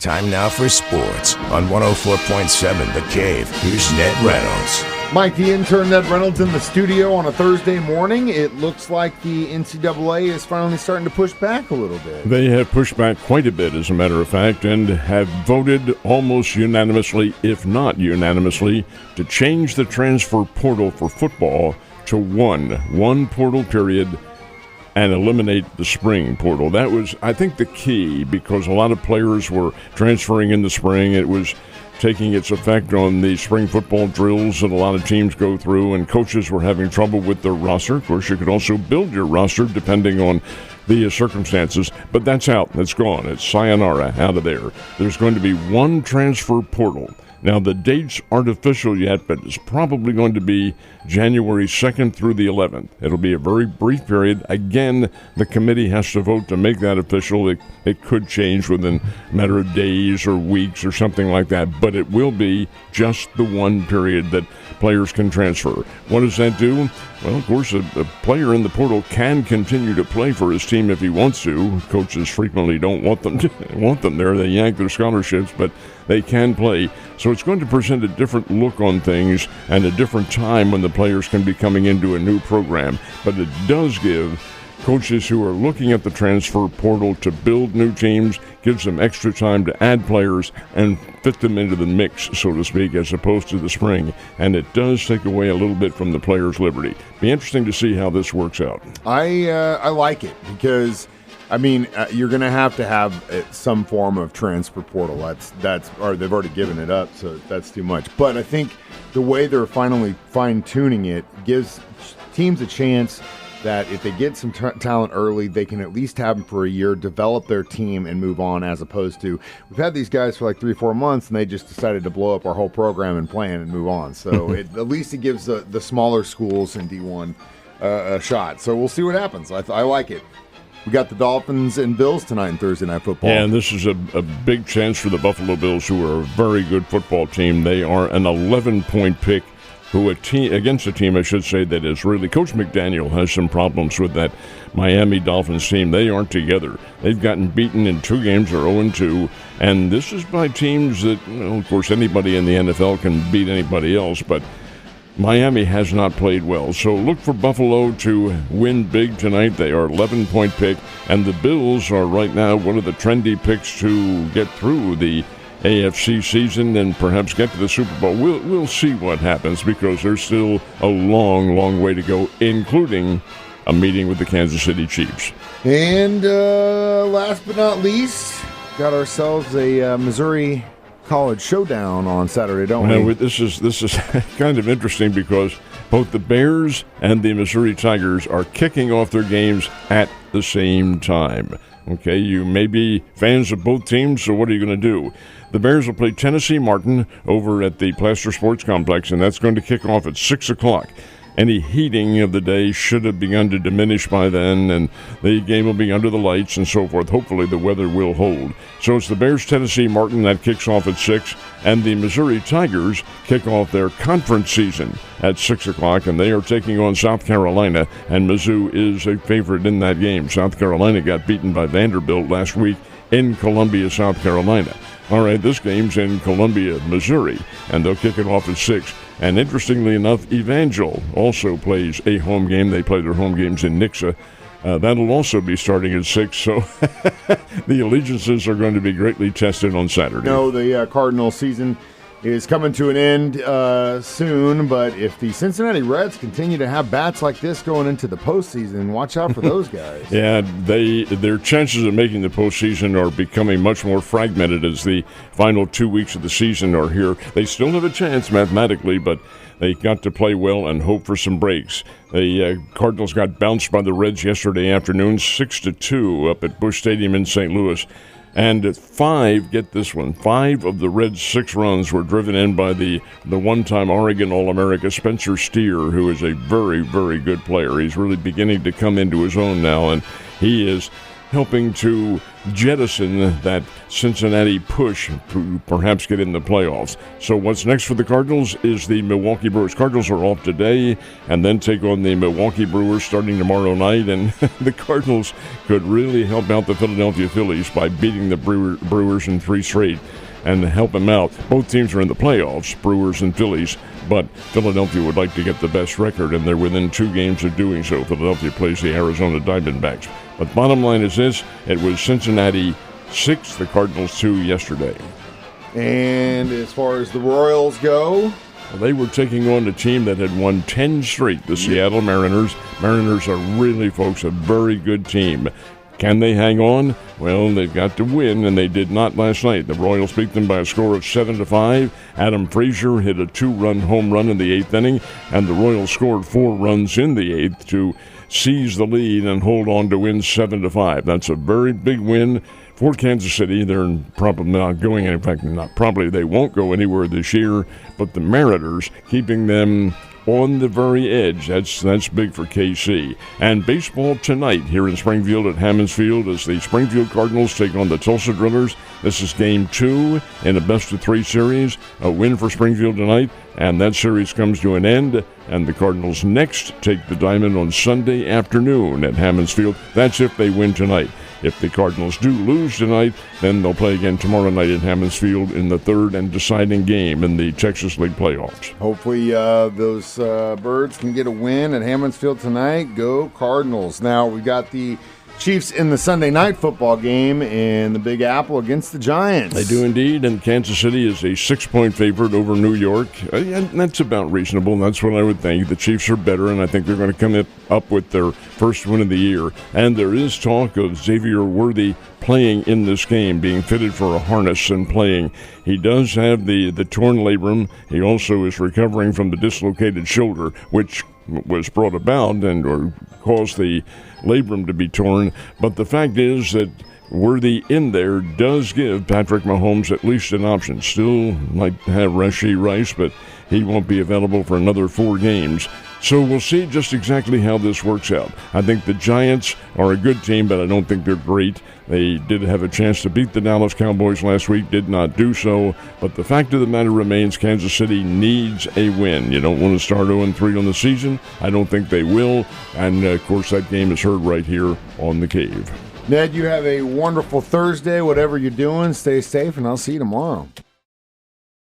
Time now for sports on 104.7 The Cave. Here's Ned Reynolds. Mike, the intern Ned Reynolds in the studio on a Thursday morning. It looks like the NCAA is finally starting to push back a little bit. They have pushed back quite a bit, as a matter of fact, and have voted almost unanimously, if not unanimously, to change the transfer portal for football to one portal period, and eliminate the spring portal. That was, I think, the key, because a lot of players were transferring in the spring. It was taking its effect on the spring football drills that a lot of teams go through, and coaches were having trouble with their roster. Of course, you could also build your roster depending on the circumstances, but that's out. That's gone. It's sayonara, out of there. There's going to be one transfer portal. Now, the dates aren't official yet, but it's probably going to be January 2nd through the 11th. It'll be a very brief period. Again, the committee has to vote to make that official. It could change within a matter of days or weeks or something like that, but it will be just the one period that players can transfer. What does that do? Well, of course, a player in the portal can continue to play for his team if he wants to. Coaches frequently don't want them there. They yank their scholarships, but they can play. So it's going to present a different look on things and a different time when the players can be coming into a new program. But it does give coaches who are looking at the transfer portal to build new teams, gives them extra time to add players and fit them into the mix, so to speak, as opposed to the spring. And it does take away a little bit from the players' liberty. Be interesting to see how this works out. I like it because, I mean, you're going to have some form of transfer portal. Or they've already given it up, so that's too much. But I think the way they're finally fine-tuning it gives teams a chance that if they get some talent early, they can at least have them for a year, develop their team, and move on, as opposed to, we've had these guys for like 3-4 months, and they just decided to blow up our whole program and plan and move on. So at least it gives the smaller schools in D1 a shot. So we'll see what happens. I like it. We got the Dolphins and Bills tonight in Thursday Night Football. Yeah, and this is a big chance for the Buffalo Bills, who are a very good football team. They are an 11-point pick against a team, I should say, that is really, Coach McDaniel has some problems with that Miami Dolphins team. They aren't together. They've gotten beaten in 2 games, or 0-2, and this is by teams that, of course, anybody in the NFL can beat anybody else, but Miami has not played well. So look for Buffalo to win big tonight. They are 11-point pick, and the Bills are right now one of the trendy picks to get through the AFC season and perhaps get to the Super Bowl. We'll see what happens, because there's still a long, long way to go, including a meeting with the Kansas City Chiefs. And last but not least, got ourselves a Missouri College showdown on Saturday, don't we? This is kind of interesting, because both the Bears and the Missouri Tigers are kicking off their games at the same time. Okay, you may be fans of both teams, so what are you going to do? The Bears will play Tennessee Martin over at the Plaster Sports Complex, and that's going to kick off at 6 o'clock. Any heating of the day should have begun to diminish by then, and the game will be under the lights and so forth. Hopefully the weather will hold. So it's the Bears-Tennessee Martin that kicks off at 6, and the Missouri Tigers kick off their conference season at 6 o'clock, and they are taking on South Carolina, and Mizzou is a favorite in that game. South Carolina got beaten by Vanderbilt last week in Columbia, South Carolina. All right, this game's in Columbia, Missouri, and they'll kick it off at 6. And interestingly enough, Evangel also plays a home game. They play their home games in Nixa. That'll also be starting at 6, so the allegiances are going to be greatly tested on Saturday. No, the Cardinal season is coming to an end soon, but if the Cincinnati Reds continue to have bats like this going into the postseason, watch out for those guys. Yeah, their chances of making the postseason are becoming much more fragmented as the final 2 weeks of the season are here. They still have a chance mathematically, but they got to play well and hope for some breaks. The Cardinals got bounced by the Reds yesterday afternoon, 6-2 up at Busch Stadium in St. Louis. And get this one, 5 of the Reds' 6 runs were driven in by the one-time Oregon All-America Spencer Steer, who is a very, very good player. He's really beginning to come into his own now, and he is helping to jettison that Cincinnati push to perhaps get in the playoffs. So what's next for the Cardinals is the Milwaukee Brewers. Cardinals are off today and then take on the Milwaukee Brewers starting tomorrow night, and the Cardinals could really help out the Philadelphia Phillies by beating the Brewers in 3 straight and help them out. Both teams are in the playoffs, Brewers and Phillies, but Philadelphia would like to get the best record, and they're within 2 games of doing so. Philadelphia plays the Arizona Diamondbacks. But bottom line is this: it was Cincinnati 6, the Cardinals 2 yesterday. And as far as the Royals go, they were taking on a team that had won 10 straight, the Seattle Mariners. Mariners are really, folks, a very good team. Can they hang on? Well, they've got to win, and they did not last night. The Royals beat them by a score of 7-5. Adam Frazier hit a 2-run home run in the 8th inning, and the Royals scored 4 runs in the 8th to seize the lead and hold on to win 7-5. That's a very big win for Kansas City. They're probably not going, in fact, not probably, they won't go anywhere this year, but the Mariners keeping them on the very edge. That's big for KC. And baseball tonight here in Springfield at Hammons Field as the Springfield Cardinals take on the Tulsa Drillers. This is game 2 in a best-of-3 series. A win for Springfield tonight, and that series comes to an end. And the Cardinals next take the diamond on Sunday afternoon at Hammons Field. That's if they win tonight. If the Cardinals do lose tonight, then they'll play again tomorrow night at Hammons Field in the 3rd and deciding game in the Texas League playoffs. Hopefully those Birds can get a win at Hammons Field tonight. Go Cardinals. Now we got the Chiefs in the Sunday night football game in the Big Apple against the Giants. They do indeed, and Kansas City is a 6-point favorite over New York. And that's about reasonable. That's what I would think. The Chiefs are better, and I think they're going to come up with their first win of the year. And there is talk of Xavier Worthy playing in this game, being fitted for a harness and playing. He does have the torn labrum. He also is recovering from the dislocated shoulder, which was brought about or caused the labrum to be torn. But the fact is that Worthy in there does give Patrick Mahomes at least an option. Still might have Rashee Rice, but he won't be available for another 4 games. So we'll see just exactly how this works out. I think the Giants are a good team, but I don't think they're great. They did have a chance to beat the Dallas Cowboys last week, did not do so. But the fact of the matter remains, Kansas City needs a win. You don't want to start 0-3 on the season. I don't think they will. And, of course, that game is heard right here on The Cave. Ned, you have a wonderful Thursday. Whatever you're doing, stay safe, and I'll see you tomorrow.